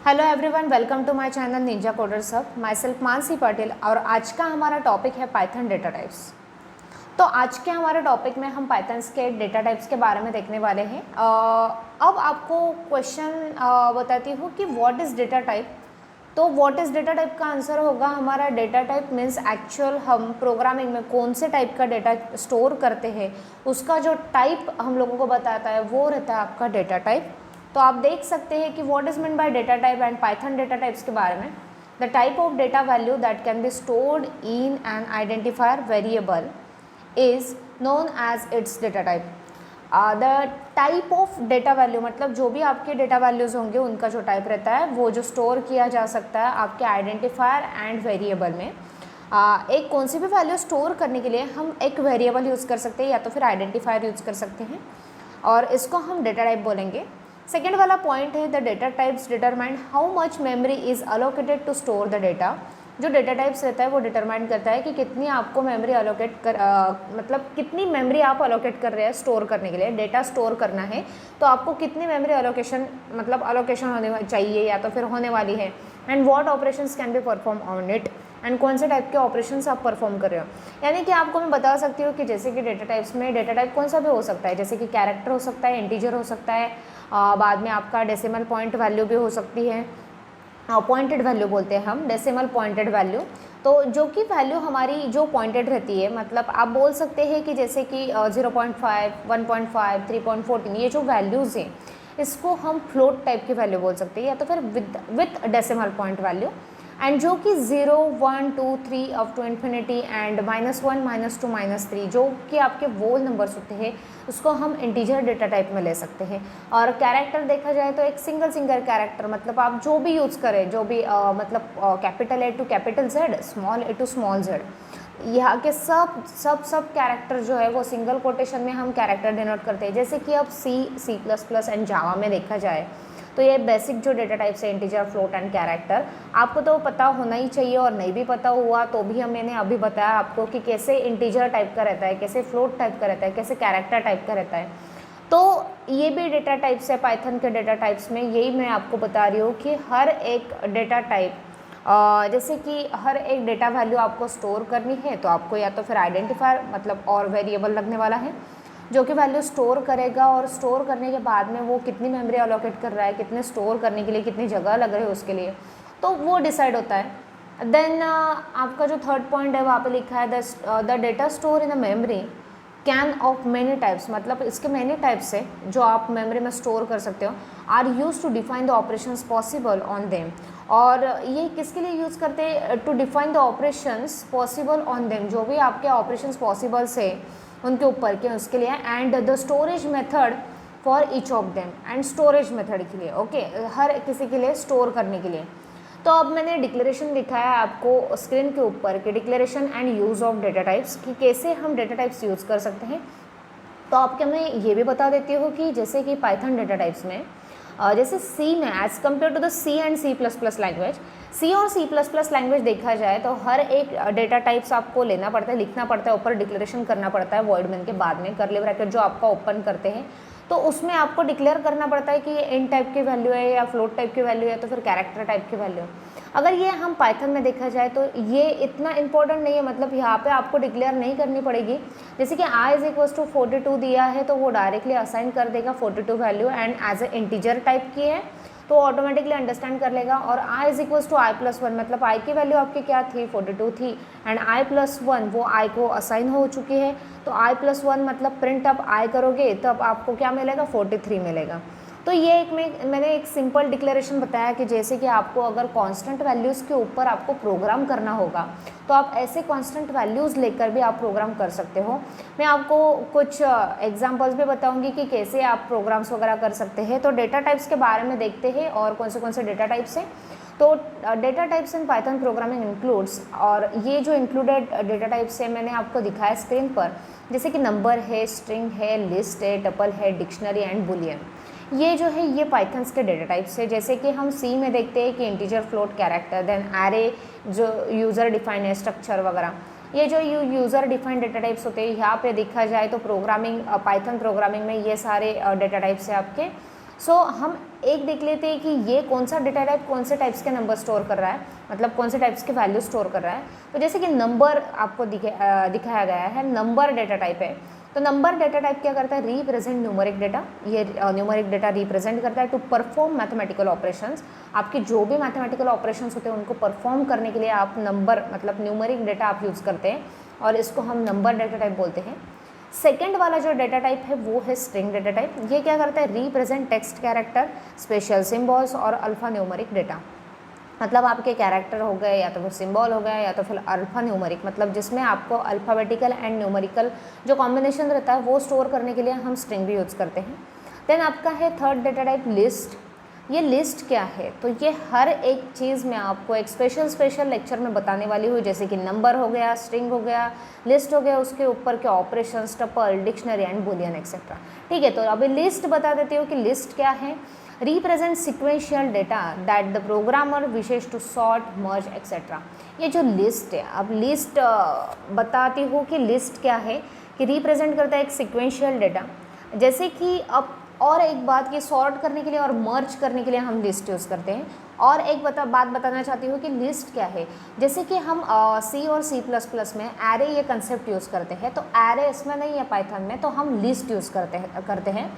Hello everyone, welcome to my channel ninja coder सब। My self Mansi Patel और आज का हमारा टॉपिक है पाइथन डेटा टाइप्स। तो आज के हमारे टॉपिक में हम पाइथन्स के डेटा टाइप्स के बारे में देखने वाले हैं। अब आपको क्वेश्चन बताती हूँ कि व्हाट इज़ डेटा टाइप। तो व्हाट इज़ डेटा टाइप का आंसर होगा हमारा डेटा टाइप मीन्स एक्चुअल हम प्रोग्रामिंग में कौन से टाइप का डेटा स्टोर करते हैं उसका जो टाइप हम लोगों को बताता है वो रहता है आपका डेटा टाइप। तो आप देख सकते हैं कि what is mean by data type and Python data types के बारे में। The type of data value that can be stored in an identifier variable is known as its data type. The type of data value मतलब जो भी आपके data values होंगे उनका जो टाइप रहता है वो जो स्टोर किया जा सकता है आपके आइडेंटिफायर एंड वेरिएबल में। एक कौन सी भी वैल्यू स्टोर करने के लिए हम एक वेरिएबल यूज़ कर सकते हैं या तो फिर आइडेंटिफायर यूज़ कर सकते हैं और इसको हम डेटा टाइप बोलेंगे। सेकेंड वाला पॉइंट है the data types determine how much memory is allocated to store the data. जो डेटा टाइप्स रहता है वो डिटरमाइन करता है कि कितनी आपको मेमोरी अलोकेट कर मतलब कितनी मेमोरी आप अलोकेट कर रहे हैं स्टोर करने के लिए। डेटा स्टोर करना है तो आपको कितनी मेमोरी अलोकेशन मतलब अलोकेशन होने चाहिए या तो फिर होने वाली है and what operations can be perform on it and कौन से टाइप के ऑपरेशंस आप परफॉर्म कर रहे हो। यानी कि आपको मैं बता सकती हूँ कि जैसे कि डेटा टाइप्स में डेटा टाइप कौन सा भी हो सकता है, जैसे कि कैरेक्टर हो सकता है, इंटीजर हो सकता है, बाद में आपका डेसिमल पॉइंट वैल्यू भी हो सकती है। पॉइंटेड वैल्यू बोलते हैं हम, डेसिमल पॉइंटेड वैल्यू। तो जो कि वैल्यू हमारी जो पॉइंटेड रहती है मतलब आप बोल सकते हैं कि जैसे कि 0.5, 1.5, 3.14 ये जो वैल्यूज़ हैं इसको हम फ्लोट टाइप की वैल्यू बोल सकते हैं या तो फिर with decimal point value. And जो कि 0, 1, 2, 3 अप टू इन्फिनिटी एंड -1, -2, -3 जो कि आपके वोल नंबर्स होते हैं उसको हम इंटीजर डेटा टाइप में ले सकते हैं। और कैरेक्टर देखा जाए तो एक सिंगल कैरेक्टर मतलब आप जो भी यूज़ करें जो भी मतलब capital A to capital Z, small a to small z, यहाँ के सब कैरेक्टर जो है वो सिंगल कोटेशन में हम कैरेक्टर डिनोट करते हैं। जैसे कि अब C++ एंड जावा में देखा जाए तो ये बेसिक जो डेटा टाइप्स है इंटीजर, फ्लोट एंड कैरेक्टर आपको तो पता होना ही चाहिए और नहीं भी पता हुआ तो भी मैंने अभी बताया आपको कि कैसे इंटीजर टाइप का रहता है, कैसे फ्लोट टाइप का रहता है, कैसे कैरेक्टर टाइप का रहता है। तो ये भी डेटा टाइप्स है पाइथन के डेटा टाइप्स में। यही मैं आपको बता रही हूँ कि हर एक डेटा टाइप जैसे कि हर एक डेटा वैल्यू आपको स्टोर करनी है तो आपको या तो फिर आइडेंटिफायर मतलब और वेरिएबल लगने वाला है जो कि वैल्यू स्टोर करेगा और स्टोर करने के बाद में वो कितनी मेमोरी अलोकेट कर रहा है, कितने स्टोर करने के लिए कितनी जगह लग रही है उसके लिए, तो वो डिसाइड होता है। देन आपका जो थर्ड पॉइंट है वहाँ पे लिखा है the data store in the memory can of many types मतलब इसके मैनी टाइप्स है जो आप मेमोरी में स्टोर कर सकते हो are use to define the operations possible on them. और ये किसके लिए यूज़ करते हैं? To define the operations possible on them, जो भी आपके ऑपरेशंस पॉसिबल्स है उनके ऊपर के उसके लिए। And the storage method for each of them and storage method के लिए ओके हर किसी के लिए स्टोर करने के लिए। तो अब मैंने डिक्लेरेशन दिखाया है आपको स्क्रीन के ऊपर कि declaration and use of data types कि कैसे हम डेटा टाइप्स यूज़ कर सकते हैं। तो आपके मैं ये भी बता देती हूँ कि जैसे कि पाइथन डेटा टाइप्स में जैसे सी में as compare to the C and C++ language, C और C++ लैंग्वेज देखा जाए तो हर एक डेटा टाइप्स आपको लेना पड़ता है, लिखना पड़ता है, ऊपर डिक्लेरेशन करना पड़ता है वॉइड मेन के बाद में कर्ली ब्रैकेट जो आपका ओपन करते हैं तो उसमें आपको डिक्लेयर करना पड़ता है कि ये इन टाइप की वैल्यू है या फ्लोट टाइप की वैल्यू है तो फिर कैरेक्टर टाइप की वैल्यू। अगर ये हम पाइथन में देखा जाए तो ये इतना इंपॉर्टेंट नहीं है मतलब यहाँ पे आपको डिक्लेयर नहीं करनी पड़ेगी। जैसे कि i = 42 दिया है तो वो डायरेक्टली असाइन कर देगा 42 value and as a integer type की है तो ऑटोमेटिकली अंडरस्टैंड कर लेगा। और i = i+1 मतलब i की वैल्यू आपकी क्या थी 42 थी एंड i+1 वो i को असाइन हो चुकी है तो i+1 मतलब प्रिंट अप i करोगे तब आपको क्या मिलेगा 43 मिलेगा। तो ये मैंने एक सिंपल डिक्लेरेशन बताया कि जैसे कि आपको अगर कांस्टेंट वैल्यूज़ के ऊपर आपको प्रोग्राम करना होगा तो आप ऐसे कांस्टेंट वैल्यूज़ लेकर भी आप प्रोग्राम कर सकते हो। मैं आपको कुछ एग्जांपल्स भी बताऊंगी कि कैसे आप प्रोग्राम्स वगैरह कर सकते हैं। तो डेटा टाइप्स के बारे में देखते हैं और कौन से डेटा टाइप्स हैं। तो data types in Python programming includes, और ये जो इंक्लूडेड डेटा टाइप्स है मैंने आपको दिखाया स्क्रीन पर, जैसे कि नंबर है, स्ट्रिंग है, लिस्ट है, टपल है, डिक्शनरी एंड बुलियन। ये जो है ये पाइथन्स के डेटा टाइप्स है। जैसे कि हम सी में देखते हैं कि integer, float, character, then array जो यूज़र डिफाइंड है, स्ट्रक्चर वगैरह, ये जो यूज़र डिफाइंड डेटा टाइप्स होते हैं यहाँ पे देखा जाए तो प्रोग्रामिंग पाइथन प्रोग्रामिंग में ये सारे डेटा टाइप्स है आपके। सो हम एक देख लेते हैं कि ये कौन सा डेटा टाइप कौन से टाइप्स के नंबर स्टोर कर रहा है, मतलब कौन से टाइप्स के वैल्यू स्टोर कर रहा है। तो जैसे कि नंबर आपको दिखाया गया है, नंबर डेटा टाइप है। तो नंबर डेटा टाइप क्या करता है, रिप्रेजेंट न्यूमरिक डेटा। ये न्यूमरिक डेटा रिप्रेजेंट करता है टू परफॉर्म मैथमेटिकल ऑपरेशंस। आपके जो भी मैथमेटिकल ऑपरेशंस होते हैं उनको परफॉर्म करने के लिए आप नंबर मतलब न्यूमरिक डेटा आप यूज़ करते हैं, और इसको हम नंबर डेटा टाइप बोलते हैं। सेकेंड वाला जो डेटा टाइप है वो है स्ट्रिंग डेटा टाइप। ये क्या करता है, represent text character, special symbols और अल्फा न्यूमरिक डेटा। मतलब आपके कैरेक्टर हो गए या तो फिर सिंबल हो गया या तो फिर अल्फा न्यूमरिक, मतलब जिसमें आपको अल्फ़ाबेटिकल एंड न्यूमरिकल जो कॉम्बिनेशन रहता है वो स्टोर करने के लिए हम स्ट्रिंग भी यूज़ करते हैं। देन आपका है थर्ड डेटा टाइप लिस्ट। ये लिस्ट क्या है, तो ये हर एक चीज़ में आपको एक स्पेशल लेक्चर में बताने वाली हूँ, जैसे कि नंबर हो गया, स्ट्रिंग हो गया, लिस्ट हो गया, उसके ऊपर के operation, tuple, dictionary and Boolean etcetera. ठीक है, तो अभी लिस्ट बता देती हूँ कि लिस्ट क्या है। Represent sequential data that the programmer wishes to sort, merge etcetera. ये जो लिस्ट है, अब लिस्ट बताती हूँ कि लिस्ट क्या है, कि रिप्रेजेंट करता है एक सिक्वेंशियल डेटा। जैसे कि अब और एक बात कि सॉर्ट करने के लिए और मर्ज करने के लिए हम लिस्ट यूज़ करते हैं। और एक बात बताना चाहती हूँ कि लिस्ट क्या है। जैसे कि हम सी और C++ में एरे ये कंसेप्ट यूज़ करते हैं, तो एरे इसमें नहीं है पाइथन में, तो हम लिस्ट यूज़ करते हैं।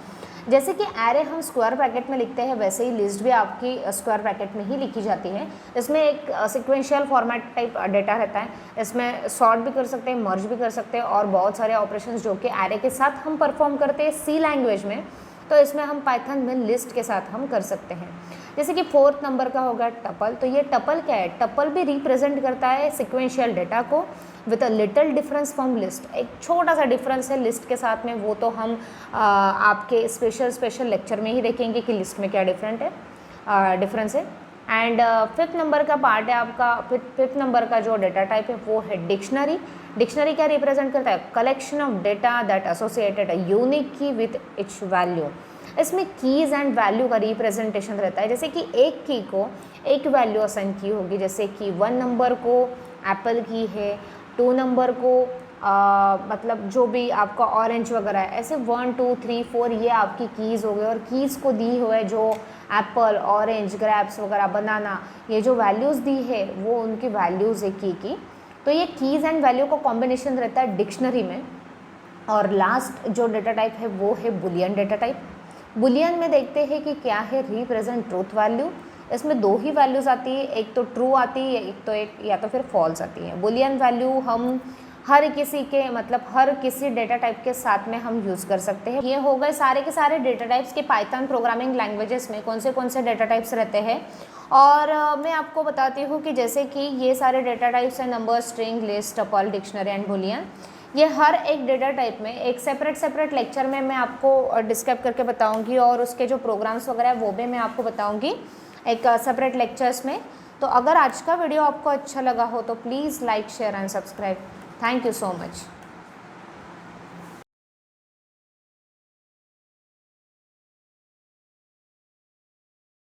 जैसे कि एरे हम स्क्वायर ब्रैकेट में लिखते हैं, वैसे ही लिस्ट भी आपकी स्क्वायर ब्रैकेट में ही लिखी जाती है। इसमें एक सिक्वेंशियल फॉर्मेट टाइप डेटा रहता है, इसमें सॉर्ट भी कर सकते हैं, मर्ज भी कर सकते हैं, और बहुत सारे ऑपरेशंस जो कि एरे के साथ हम परफॉर्म करते हैं सी लैंग्वेज में, तो इसमें हम पाइथन में लिस्ट के साथ हम कर सकते हैं। जैसे कि फोर्थ नंबर का होगा टपल। तो ये टपल क्या है, टपल भी रिप्रेजेंट करता है सिक्वेंशियल डेटा को with a little difference from list. एक छोटा सा डिफरेंस है लिस्ट के साथ में, वो तो हम आपके स्पेशल लेक्चर में ही देखेंगे कि लिस्ट में क्या डिफरेंस है। एंड फिफ्थ नंबर का पार्ट है आपका, फिफ्थ नंबर का जो डेटा टाइप है वो है डिक्शनरी। डिक्शनरी क्या रिप्रेजेंट करता है, collection of data that associated a unique की विथ इट्स वैल्यू। इसमें कीज़ एंड वैल्यू का रिप्रेजेंटेशन रहता है। जैसे कि एक की को एक वैल्यू असाइन की होगी, जैसे कि 1 नंबर को एप्पल की है, 2 नंबर को मतलब जो भी आपका ऑरेंज वगैरह है, ऐसे 1 2 3 4 ये आपकी कीज़ हो गई, और कीज़ को दी हुए जो एप्पल, ऑरेंज, ग्रेप्स वगैरह, बनाना, ये जो वैल्यूज़ दी है वो उनकी वैल्यूज़ है की। तो ये कीज़ एंड वैल्यू का कॉम्बिनेशन रहता है डिक्शनरी में। और लास्ट जो डेटा टाइप है वो है बुलियन डेटा टाइप। बुलियन में देखते हैं कि क्या है, रिप्रेजेंट ट्रूथ वैल्यू। इसमें 2 ही वैल्यूज़ आती है, एक तो ट्रू आती है, एक या तो फिर फॉल्स आती है। बुलियन वैल्यू हम हर किसी डेटा टाइप के साथ में हम यूज़ कर सकते हैं। ये हो गए सारे के सारे डेटा टाइप्स के पाइथन प्रोग्रामिंग लैंग्वेजेस में कौन से डेटा टाइप्स रहते हैं। और मैं आपको बताती हूँ कि जैसे कि ये सारे डेटा टाइप्स हैं, number, string, list, tuple, dictionary and Boolean. ये हर एक डेटा टाइप में एक सेपरेट लेक्चर में मैं आपको डिस्क्राइब करके बताऊंगी, और उसके जो प्रोग्राम्स वगैरह है वो भी मैं आपको बताऊंगी एक सेपरेट लेक्चर्स में। तो अगर आज का वीडियो आपको अच्छा लगा हो तो please like, share and subscribe. Thank you so much.